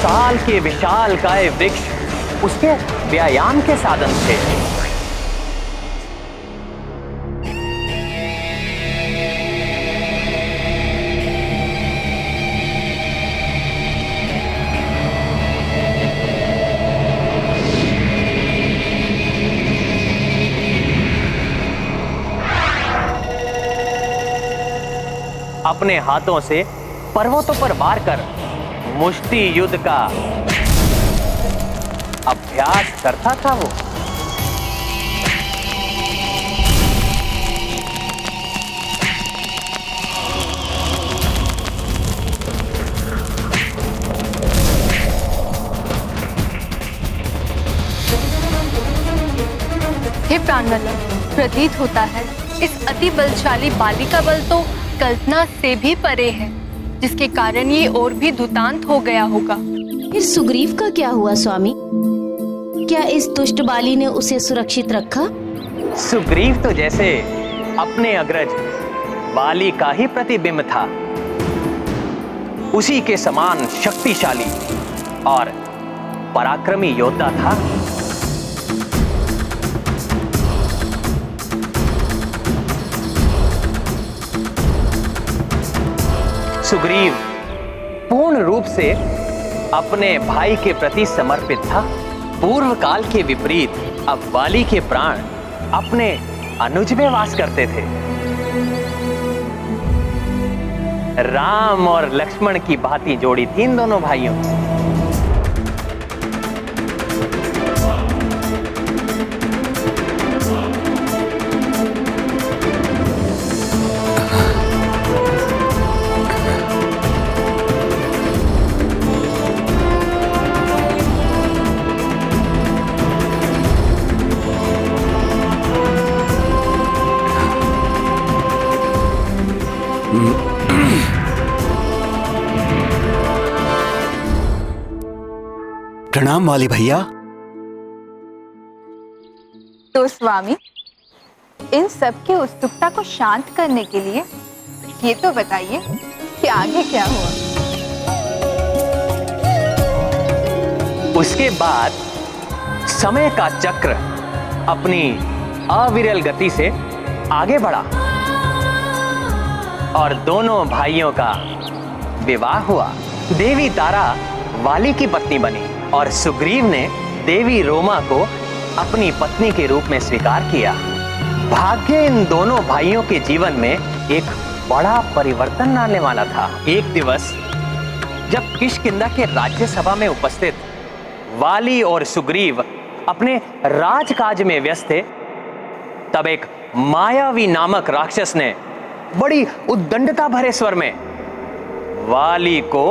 साल के विशाल काय वृक्ष उसके व्यायाम के साधन थे। अपने हाथों से पर्वतों पर वार कर मुष्टि युद्ध का अभ्यास करता था वो। हे प्राणवल्लभ, प्रतीत होता है इस अति बलशाली बाली का बल तो कल्पना से भी परे है, जिसके कारण ये और भी दुतांत हो गया होगा। फिर सुग्रीव का क्या हुआ स्वामी? क्या इस दुष्ट बाली ने उसे सुरक्षित रखा? सुग्रीव तो जैसे अपने अग्रज बाली का ही प्रतिबिंब था, उसी के समान शक्तिशाली और पराक्रमी योद्धा था। सुग्रीव पूर्ण रूप से अपने भाई के प्रति समर्पित था। पूर्व काल के विपरीत अब बाली के प्राण अपने अनुज में वास करते थे। राम और लक्ष्मण की भांति जोड़ी थी इन दोनों भाइयों की। प्रणाम वाली भैया। तो स्वामी, इन सब की उत्सुकता को शांत करने के लिए ये तो बताइए कि आगे क्या हुआ? उसके बाद समय का चक्र अपनी अविरल गति से आगे बढ़ा और दोनों भाइयों का विवाह हुआ। देवी तारा वाली की पत्नी बनी और सुग्रीव ने देवी रोमा को अपनी पत्नी के रूप में स्वीकार किया। भाग्य इन दोनों भाइयों के जीवन में एक बड़ा परिवर्तन लाने वाला था। एक दिवस जब किष्किंधा के राज्यसभा में उपस्थित वाली और सुग्रीव अपने राजकाज में व्यस्त थे, तब एक मायावी नामक राक्षस ने बड़ी उद्दंडता भरे स्वर में वाली को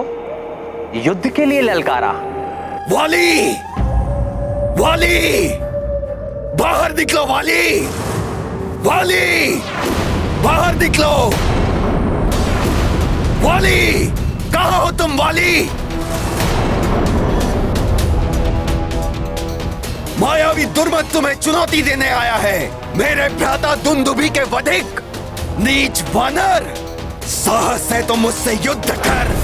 युद्ध के लिए ललकारा। वाली! वाली! बाहर निकलो वाली! वाली! बाहर निकलो! वाली! कहाँ हो तुम वाली? मायावी दुर्मत तुम्हें चुनौती देने आया है। मेरे भ्राता दुंदुभी के वधिक नीच वानर, साहस है तो मुझसे युद्ध कर।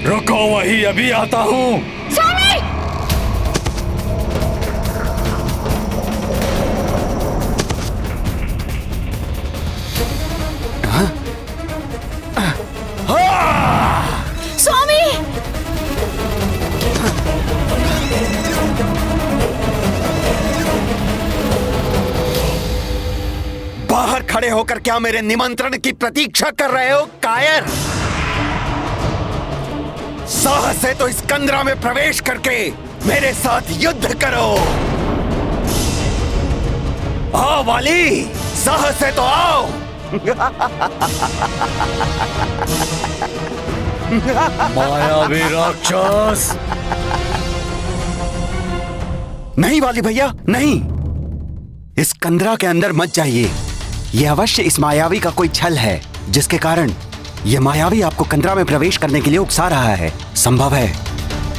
रुको, वही अभी आता हूँ। स्वामी! बाहर खड़े होकर क्या मेरे निमंत्रण की प्रतीक्षा कर रहे हो कायर? साहस है तो इस कंदरा में प्रवेश करके मेरे साथ युद्ध करो। आओ वाली, साहस है तो आओ। मायावी राक्षस! नहीं वाली भैया, नहीं। इस कंदरा के अंदर मत जाइए। यह अवश्य इस मायावी का कोई छल है, जिसके कारण यह मायावी आपको कंदरा में प्रवेश करने के लिए उकसा रहा है। संभव है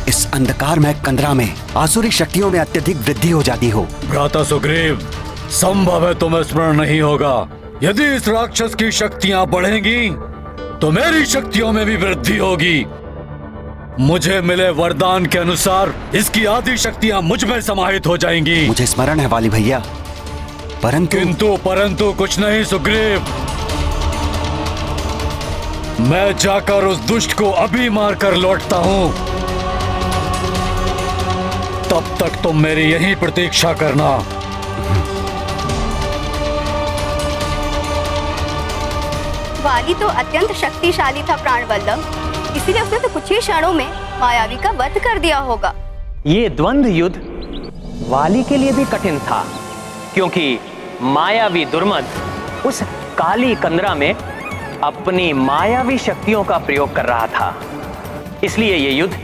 इस अंधकारमय कंदरा में आसुरी शक्तियों में अत्यधिक वृद्धि हो जाती हो। भ्राता सुग्रीव, संभव है तुम्हें स्मरण नहीं होगा यदि इस राक्षस की शक्तियां बढ़ेंगी तो मेरी शक्तियों में भी वृद्धि होगी। मुझे मिले वरदान के अनुसार इसकी आधी शक्तियां मुझ में समाहित हो जाएंगी। मुझे स्मरण है वाली भैया, परंतु कुछ नहीं सुग्रीव। मैं जाकर उस दुष्ट को अभी मारकर लौटता हूं। तब तक तुम मेरी यहीं प्रतीक्षा करना। वाली तो अत्यंत शक्तिशाली था प्राणवल्लभ, इसीलिए उसने तो कुछ ही क्षणों में मायावी का वध कर दिया होगा। ये द्वंद्व युद्ध वाली के लिए भी कठिन था, क्योंकि मायावी दुर्मद उस काली कंदरा में अपनी मायावी शक्तियों का प्रयोग कर रहा था। इसलिए ये युद्ध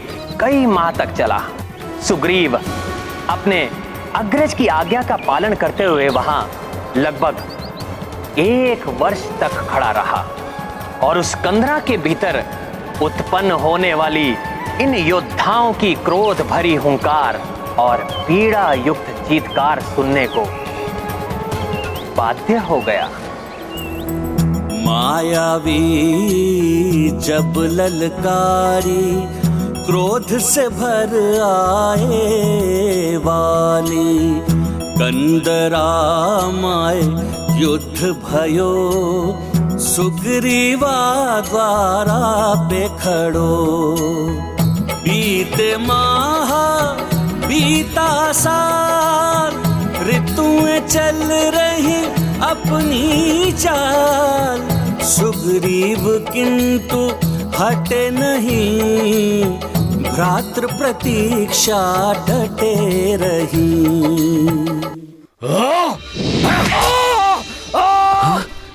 कई माह तक चला। सुग्रीव अपने अग्रज की आज्ञा का पालन करते हुए वहां लगभग 1 वर्ष तक खड़ा रहा और उस कंदरा के भीतर उत्पन्न होने वाली इन योद्धाओं की क्रोध भरी हुंकार और पीड़ा युक्त चीत्कार सुनने को बाध्य हो गया। मायावी जब ललकारी क्रोध से भर आए वाली, कंदरा माए युद्ध भयो सुग्रीवा द्वारा पे खड़ो। बीते माह बीता साल, ऋतुएं चल रही अपनी चाल। सुग्रीव किंतु हटे नहीं, भ्रातृ प्रतीक्षा डटे रही।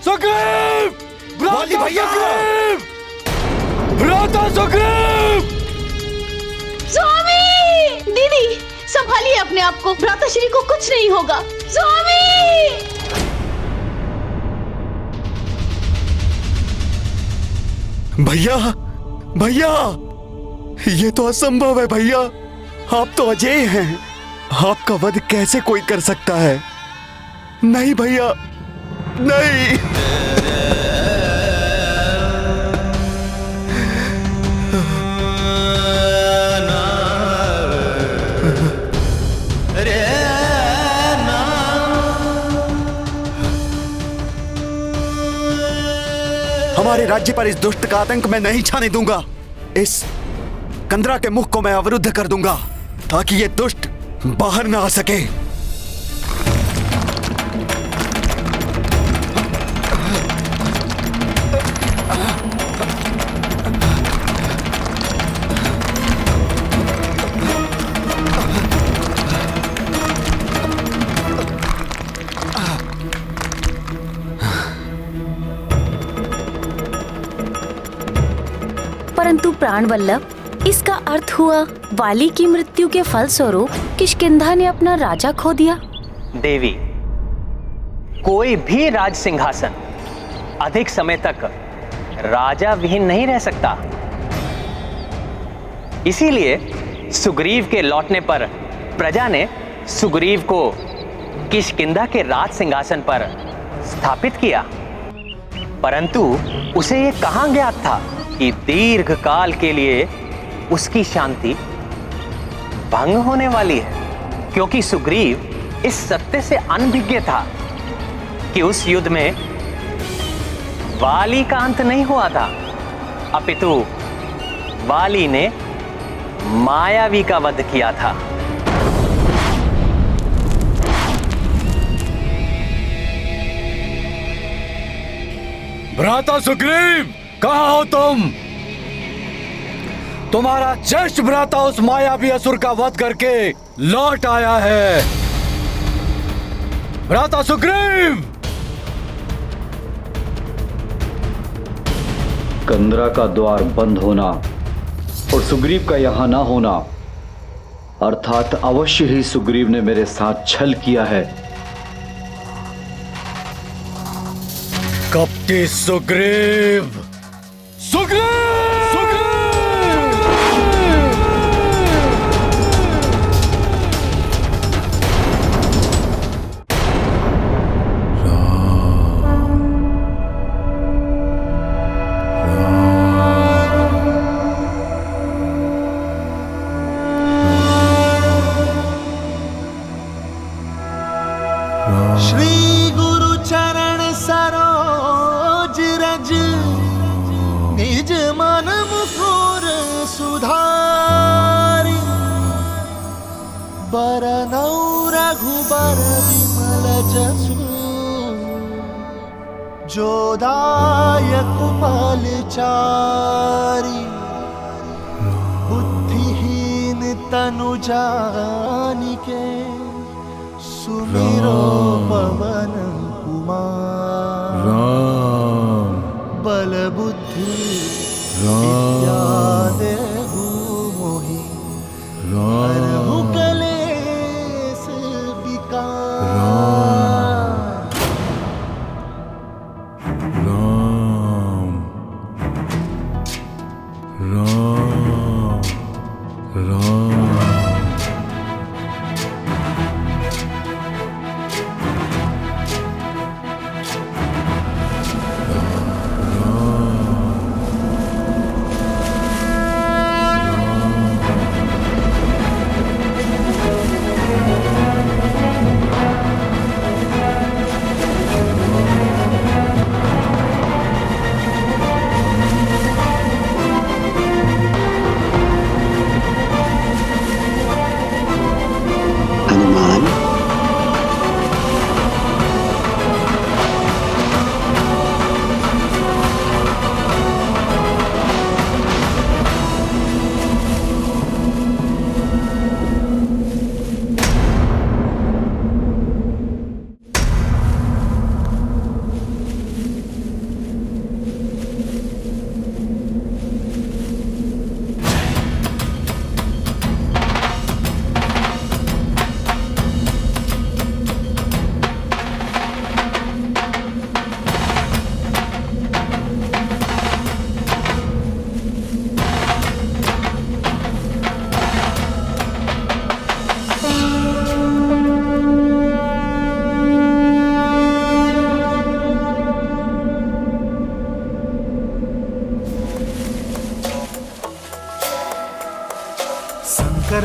सुग्रीव! वाली भैया! भ्राता सुग्रीव! स्वामी! दीदी संभालिए अपने आप को, भ्राताश्री को कुछ नहीं होगा। स्वामी! भैया भैया, ये तो असंभव है भैया। आप तो अजय हैं, आपका वध कैसे कोई कर सकता है? नहीं भैया, नहीं। हमारे राज्य पर इस दुष्ट का आतंक मैं नहीं छाने दूंगा। इस कंदरा के मुख को मैं अवरुद्ध कर दूंगा ताकि ये दुष्ट बाहर ना आ सके। परंतु प्राणवल्लभ, इसका अर्थ हुआ वाली की मृत्यु के फलस्वरूप किष्किंधा ने अपना राजा खो दिया। देवी, कोई भी राज सिंहासन अधिक समय तक राजा विहीन नहीं रह सकता। इसीलिए सुग्रीव के लौटने पर प्रजा ने सुग्रीव को किष्किंधा के राज सिंहासन पर स्थापित किया। परंतु उसे ये कहां ज्ञात था कि दीर्घ काल के लिए उसकी शांति भंग होने वाली है, क्योंकि सुग्रीव इस सत्य से अनभिज्ञ था कि उस युद्ध में वाली का अंत नहीं हुआ था, अपितु वाली ने मायावी का वध किया था। भ्राता सुग्रीव, कहाँ हो तुम? तुम्हारा ज्येष्ठ भ्राता उस मायावी असुर का वध करके लौट आया है। भ्राता सुग्रीव! कंदरा का द्वार बंद होना और सुग्रीव का यहां ना होना, अर्थात अवश्य ही सुग्रीव ने मेरे साथ छल किया है। कपटी सुग्रीव! सुग्रीव! जोदायक पालचारी बुद्धिहीन तनु जानिके सुमिरो पवन कुमार बल बुद्धि विद्या देहु मोहि हरहु कलेश विकार।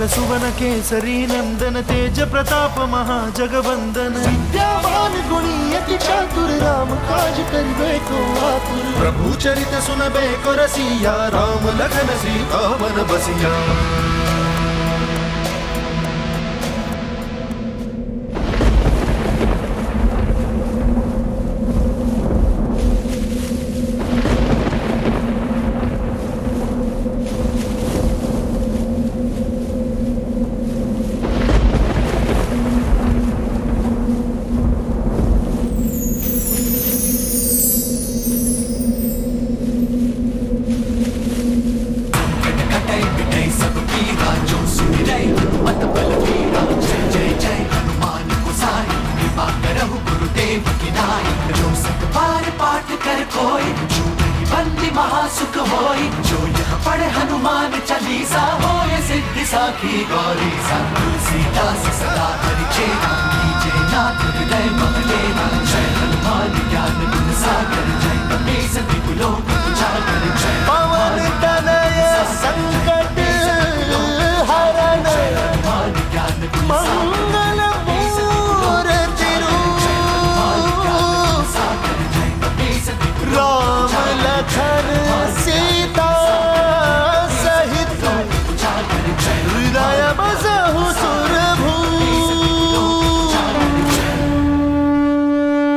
सुवन केसरी नंदन तेज प्रताप महाजगवंदन विद्यावान गुणी अति चातुर राम काज करिबे को आतुर प्रभु चरित सुनबे को रसिया राम लखन सीता मन बसिया।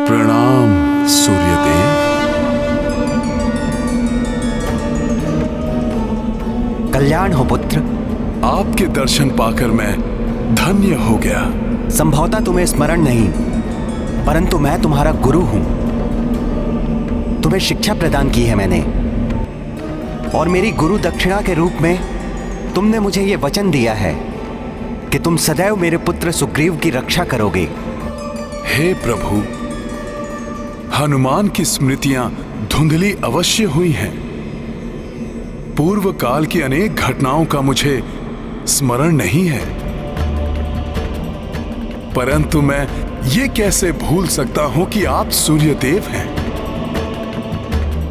प्रणाम सूर्यदेव। कल्याण हो पुत्र। आपके दर्शन पाकर मैं धन्य हो गया। संभवतः तुम्हें स्मरण नहीं, परंतु मैं तुम्हारा गुरु हूं। तुम्हें शिक्षा प्रदान की है मैंने, और मेरी गुरु दक्षिणा के रूप में तुमने मुझे यह वचन दिया है कि तुम सदैव मेरे पुत्र सुग्रीव की रक्षा करोगे। हे प्रभु, हनुमान की स्मृतियां धुंधली अवश्य हुई हैं। पूर्व काल की अनेक घटनाओं का मुझे स्मरण नहीं है, परंतु मैं ये कैसे भूल सकता हूं कि आप सूर्यदेव हैं,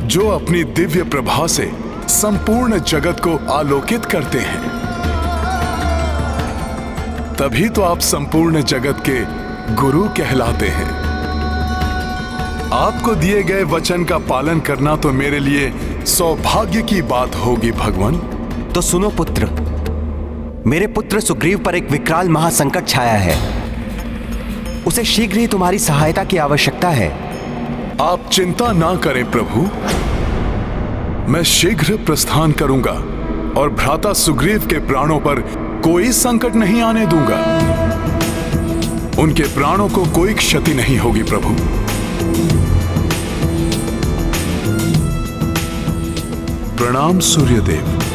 जो अपनी दिव्य प्रभा से संपूर्ण जगत को आलोकित करते हैं। तभी तो आप संपूर्ण जगत के गुरु कहलाते हैं। आपको दिए गए वचन का पालन करना तो मेरे लिए सौभाग्य की बात होगी भगवान। तो सुनो पुत्र, मेरे पुत्र सुग्रीव पर एक विकराल महासंकट छाया है। उसे शीघ्र ही तुम्हारी सहायता की आवश्यकता है। आप चिंता ना करें प्रभु, मैं शीघ्र प्रस्थान करूंगा और भ्राता सुग्रीव के प्राणों पर कोई संकट नहीं आने दूंगा। उनके प्राणों को कोई क्षति नहीं होगी प्रभु। प्रणाम सूर्यदेव।